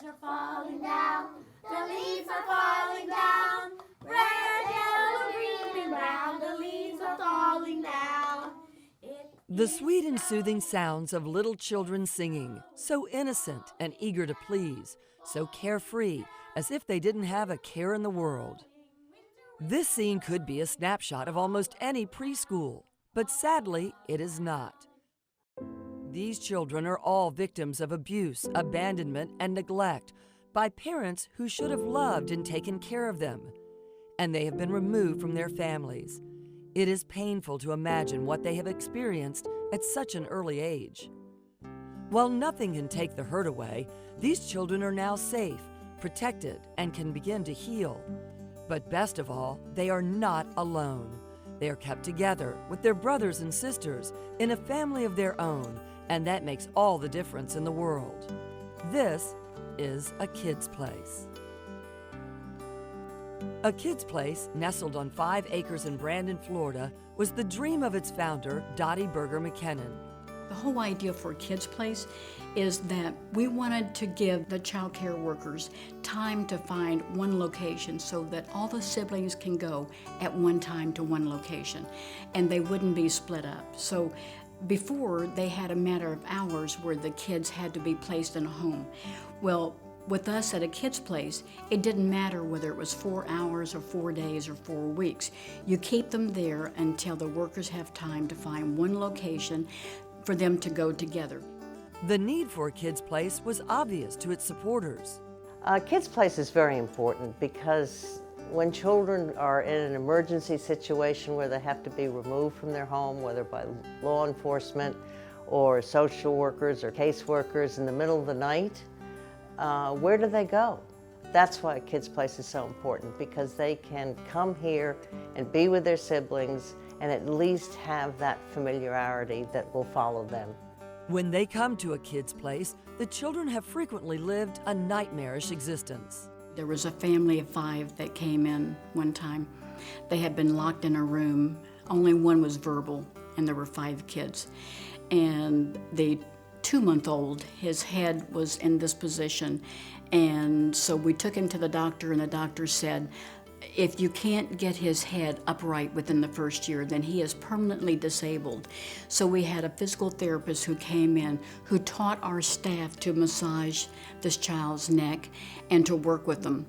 are falling down, the leaves are falling down. Red, yellow, green, and brown, the leaves are falling down. The sweet and soothing sounds of little children singing, so innocent and eager to please, so carefree, as if they didn't have a care in the world. This scene could be a snapshot of almost any preschool, but sadly, it is not. These children are all victims of abuse, abandonment, and neglect by parents who should have loved and taken care of them, and they have been removed from their families. It is painful to imagine what they have experienced at such an early age. While nothing can take the hurt away, these children are now safe, protected, and can begin to heal. But best of all, they are not alone. They are kept together with their brothers and sisters in a family of their own, and that makes all the difference in the world. This is a kid's place. A kid's place, nestled on 5 acres in Brandon, Florida, was the dream of its founder, Dottie Berger McKinnon. The whole idea for a kids' place is that we wanted to give the child care workers time to find one location so that all the siblings can go at one time to one location and they wouldn't be split up. So before, they had a matter of hours where the kids had to be placed in a home. Well, with us at a kids' place, it didn't matter whether it was 4 hours or 4 days or 4 weeks. You keep them there until the workers have time to find one location for them to go together. The need for a kid's place was obvious to its supporters. A kid's place is very important because when children are in an emergency situation where they have to be removed from their home, whether by law enforcement or social workers or caseworkers in the middle of the night, where do they go? That's why a kid's place is so important, because they can come here and be with their siblings and at least have that familiarity that will follow them. When they come to a kid's place, the children have frequently lived a nightmarish existence. There was a family of 5 that came in one time. They had been locked in a room. Only one was verbal, and there were 5 kids. And the 2-month-old, his head was in this position. And so we took him to the doctor, and the doctor said, if you can't get his head upright within the first year, then he is permanently disabled. So we had a physical therapist who came in who taught our staff to massage this child's neck and to work with them.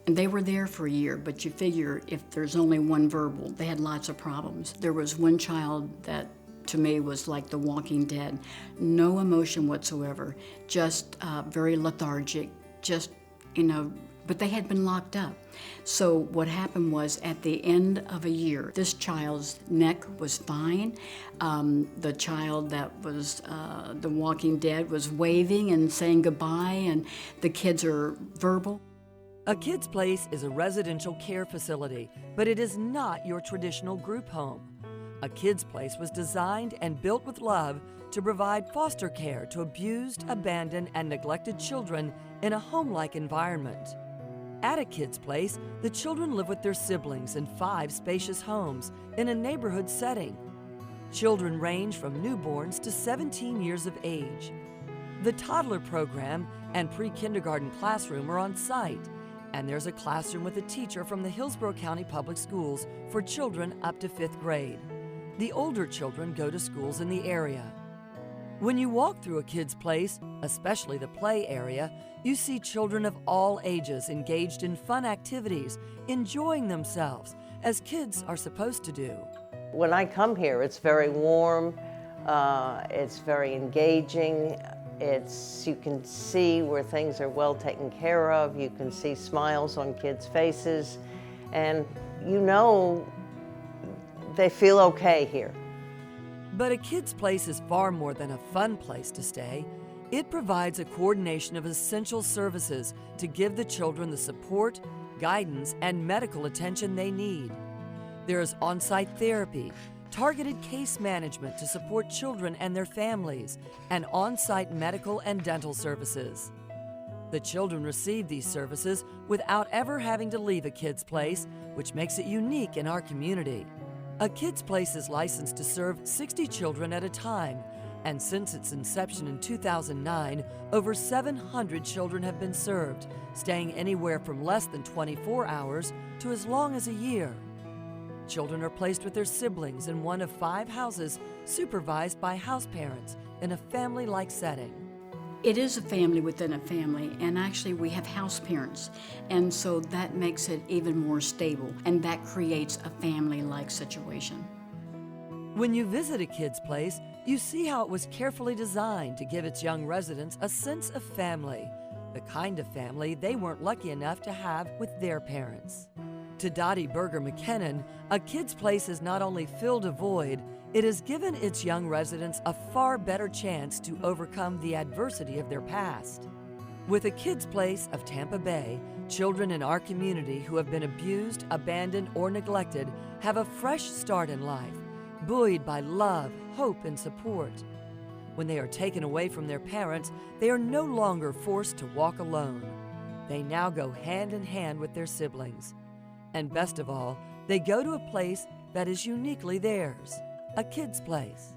And they were there for a year, but you figure if there's only one verbal, they had lots of problems. There was one child that to me was like the walking dead. No emotion whatsoever, just very lethargic, just, but they had been locked up. So what happened was at the end of a year, this child's neck was fine. The child that was the walking dead was waving and saying goodbye, and the kids are verbal. A kid's place is a residential care facility, but it is not your traditional group home. A kid's place was designed and built with love to provide foster care to abused, abandoned, and neglected children in a home-like environment. At a kid's place, the children live with their siblings in 5 spacious homes in a neighborhood setting. Children range from newborns to 17 years of age. The toddler program and pre-kindergarten classroom are on site, and there's a classroom with a teacher from the Hillsborough County Public Schools for children up to 5th grade. The older children go to schools in the area. When you walk through a kid's place, especially the play area, you see children of all ages engaged in fun activities, enjoying themselves, as kids are supposed to do. When I come here, it's very warm, it's very engaging, you can see where things are well taken care of, you can see smiles on kids' faces, and they feel okay here. But a kid's place is far more than a fun place to stay. It provides a coordination of essential services to give the children the support, guidance, and medical attention they need. There is on-site therapy, targeted case management to support children and their families, and on-site medical and dental services. The children receive these services without ever having to leave a kid's place, which makes it unique in our community. A kid's place is licensed to serve 60 children at a time, And since its inception in 2009, over 700 children have been served, staying anywhere from less than 24 hours to as long as a year. Children are placed with their siblings in one of 5 houses, supervised by house parents in a family-like setting. It is a family within a family, and actually we have house parents, and so that makes it even more stable, and that creates a family-like situation. When you visit a kid's place, you see how it was carefully designed to give its young residents a sense of family, the kind of family they weren't lucky enough to have with their parents. To Dottie Berger McKinnon, a kid's place has not only filled a void, it has given its young residents a far better chance to overcome the adversity of their past. With a kid's place of Tampa Bay, children in our community who have been abused, abandoned, or neglected have a fresh start in life, buoyed by love, hope, and support. When they are taken away from their parents, they are no longer forced to walk alone. They now go hand in hand with their siblings. And best of all, they go to a place that is uniquely theirs, a kid's place.